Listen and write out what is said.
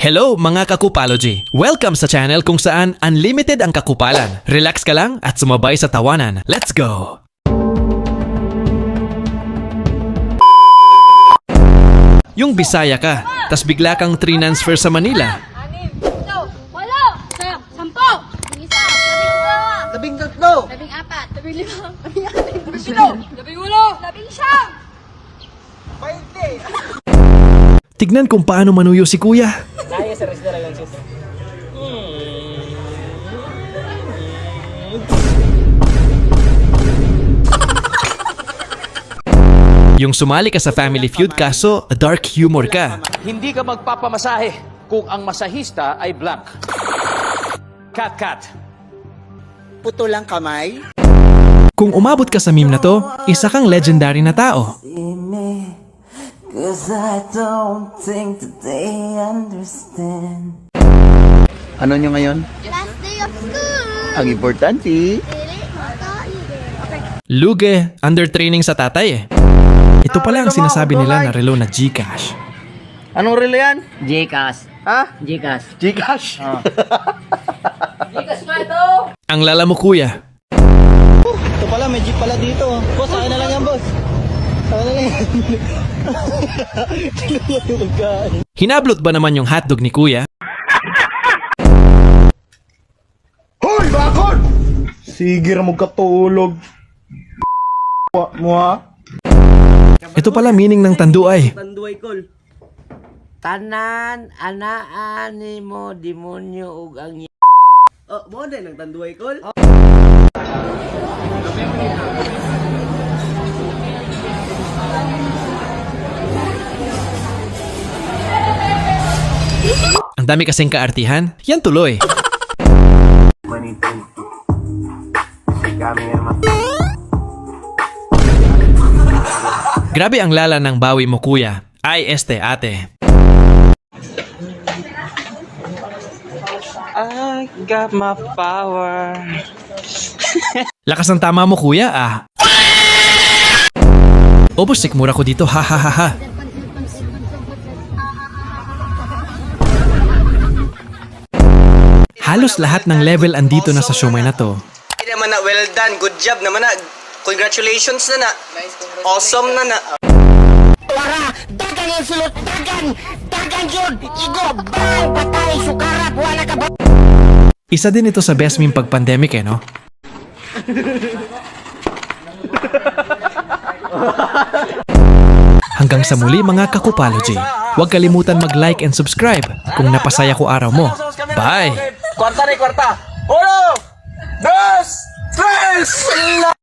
Hello mga kakupalogy! Welcome sa channel kung saan unlimited ang kakupalan. Relax ka lang at sumabay sa tawanan. Let's go! Yung Bisaya ka, tas bigla kang transfer sa Manila. 6, 7, 8, 10, 11, 12, 13, 14, 15, 16, 17, 18, 19, 20. Tignan kung paano manuyo si kuya. Kaya sa restaurant sis. Yung sumali ka sa Family Feud kaso dark humor ka. Hindi ka magpapamasahe kung ang masahista ay blank. Cut. Puto lang kamay. Kung umabot ka sa meme na to, isa kang legendary na tao. Cause I don't think that they understand. Ano nyo ngayon? Last day of school. Ang importante. Luge, under training sa tatay eh. Ito pala ang sinasabi nila na relo na Gcash. Anong relo yan? Gcash. Ha? Gcash. Gcash? Ang lala mo kuya. Ito pala, may jeep pala dito. Boss, akin na lang yan, boss. Akin na lang yan. Hinablot ba naman yung hotdog ni kuya? Hoy, bakod! Sige ra mo katulog. Mo ha? Ito pala meaning ng tanduay. Tanduay call. Tanan, anaan ni mo, demonyo ug ang Oh, mo din ang tanduay call. Ang dami kasing kaartihan, yan tuloy. Grabe ang lala ng bawi mo kuya. Ay ate. I got my power. Lakas ng tama mo kuya ah. Obos sikmura ko dito, ha. Halos lahat ng level andito na sa siomay na to. Hindi naman na, well done, good job naman na. Congratulations na na. Awesome na na. dagan yung sulot, dagan yun, igo, bang, patay, sukarap, wala ka ba? Isa din ito sa best meme pag pandemic eh no? Hanggang sa muli mga kakupalogy. Huwag kalimutan mag-like and subscribe kung napasaya ko araw mo. Bye! Kwarta. 1, 2, 3!